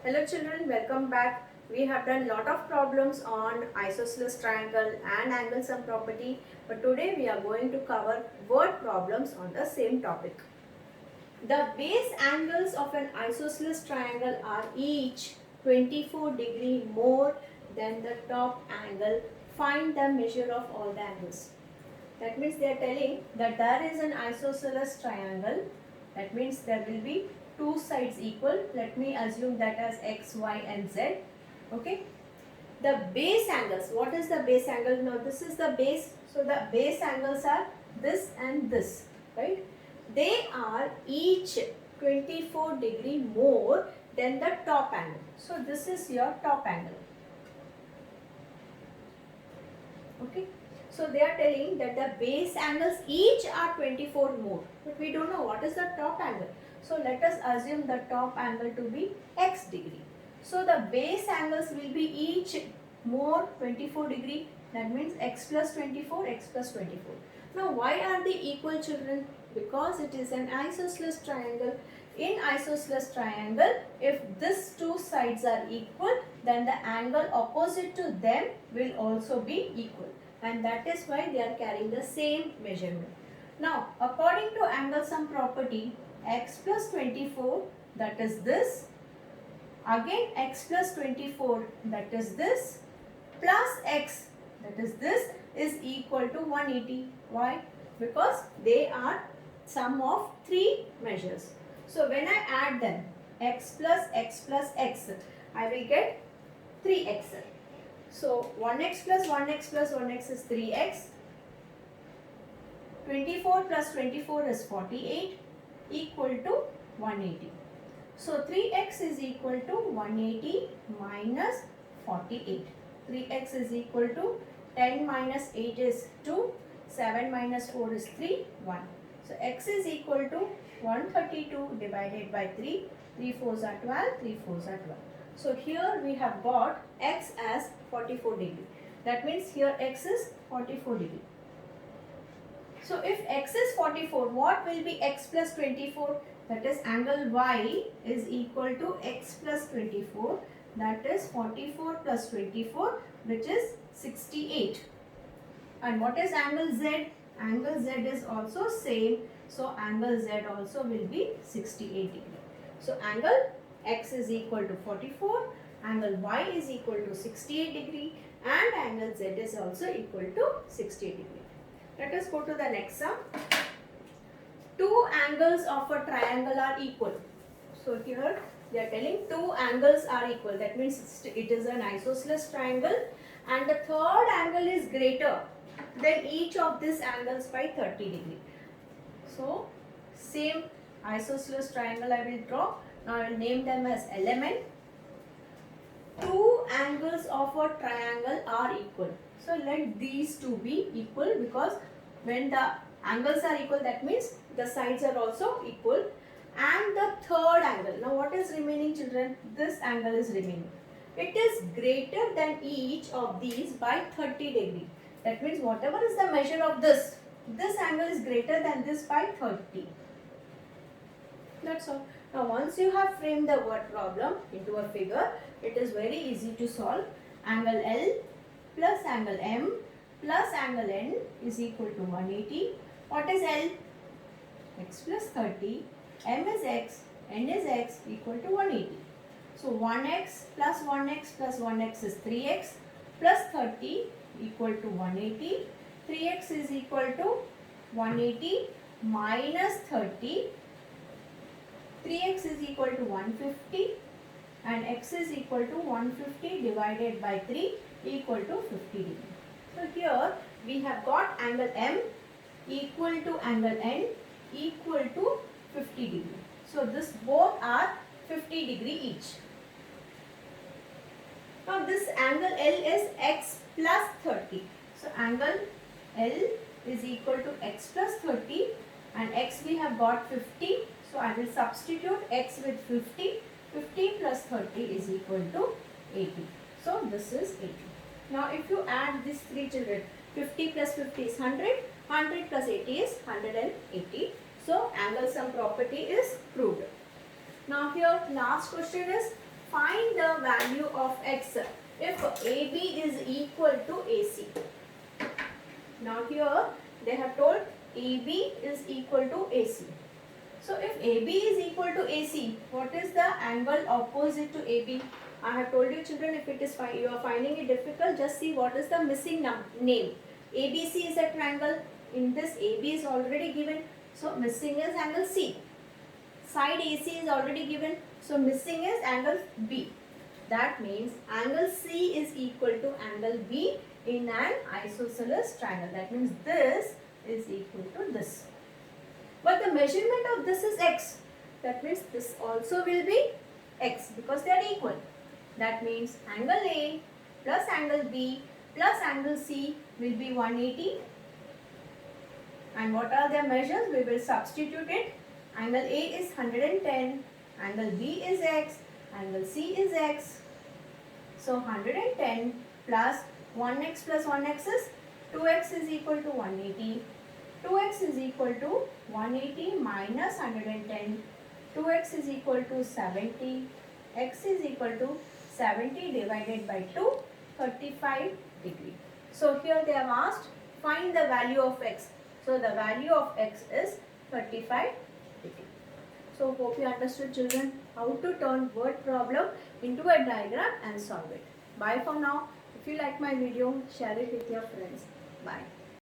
Hello children, welcome back. We have done lot of problems on isosceles triangle and angle sum property, but today we are going to cover word problems on the same topic. The base angles of an isosceles triangle are each 24 degree more than the top angle. Find the measure of all the angles. That means they are telling that there is an isosceles triangle. That means there will be two sides equal. Let me assume that as x, y and z. Okay. The base angles. What is the base angle? Now this is the base. So the base angles are this and this. Right. They are each 24 degree more than the top angle. So this is your top angle. Okay. So they are telling that the base angles each are 24 more. But we don't know what is the top angle. So let us assume the top angle to be x degree. So the base angles will be each more 24 degree. That means x plus 24, x plus 24. Now why are they equal, children? Because it is an isosceles triangle. In isosceles triangle, if these two sides are equal, then the angle opposite to them will also be equal, and that is why they are carrying the same measurement. Now, according to angle sum property, x plus 24, that is this, again x plus 24, that is this, plus x, that is this, is equal to 180. Why? Because they are sum of three measures. So when I add them, x plus x plus x, I will get 3x. So 1x plus 1x plus 1x is 3x. 24 plus 24 is 48 equal to 180. So 3x is equal to 180 minus 48. 3x is equal to 10 minus 8 is 2. 7 minus 4 is 3, 1. So x is equal to 132 divided by 3. 3 4s are 12, 3 4s are 12. So here we have got x as 44 degree. That means here x is 44 degree. So if x is 44, what will be x plus 24? That is angle y is equal to x plus 24. That is 44 plus 24, which is 68. And what is angle z? Angle z is also same. So angle z also will be 68 degree. So angle x is equal to 44, angle y is equal to 68 degree, and angle z is also equal to 68 degree. Let us go to the next sum. Two angles of a triangle are equal. So here they are telling two angles are equal. That means it is an isosceles triangle, and the third angle is greater than each of these angles by 30 degree. So same isosceles triangle I will draw. Now I will name them as element. Two angles of a triangle are equal. So let these two be equal, because when the angles are equal, that means the sides are also equal. And the third angle, now what is remaining, children? This angle is remaining. It is greater than each of these by 30 degree. That means whatever is the measure of this angle is greater than this by 30. That's all. Now once you have framed the word problem into a figure, it is very easy to solve. Angle L plus angle M plus angle N is equal to 180. What is L? X plus 30. M is x, N is x, equal to 180. So 1x plus 1x plus 1x is 3x plus 30 equal to 180. 3x is equal to 180 minus 30. 3x is equal to 150, and x is equal to 150 divided by 3 equal to 50 degree. So here we have got angle M equal to angle N equal to 50 degree. So this both are 50 degree each. Now this angle L is x plus 30. So angle L is equal to x plus 30, and x we have got 50. So I will substitute x with 50. 50 plus 30 is equal to 80. So this is 80. Now if you add these three children, 50 plus 50 is 100. 100 plus 80 is 180. So angle sum property is proved. Now here last question is find the value of x if AB is equal to AC. Now here they have told AB is equal to AC. So if AB is equal to AC, what is the angle opposite to AB? I have told you children, if it is you are finding it difficult, just see what is the missing name. ABC is a triangle. In this AB is already given. So missing is angle C. Side AC is already given. So missing is angle B. That means angle C is equal to angle B in an isosceles triangle. That means this is equal to this. But the measurement of this is x. That means this also will be x because they are equal. That means angle A plus angle B plus angle C will be 180. And what are their measures? We will substitute it. Angle A is 110. Angle B is x. Angle C is x. So 110 plus 1x plus 1x is 2x is equal to 180. 2x is equal to 180 minus 110. 2x is equal to 70. X is equal to 70 divided by 2, 35 degree. So here they have asked find the value of x. So the value of x is 35 degree. So hope you understood children how to turn word problem into a diagram and solve it. Bye for now. If you like my video, share it with your friends. Bye.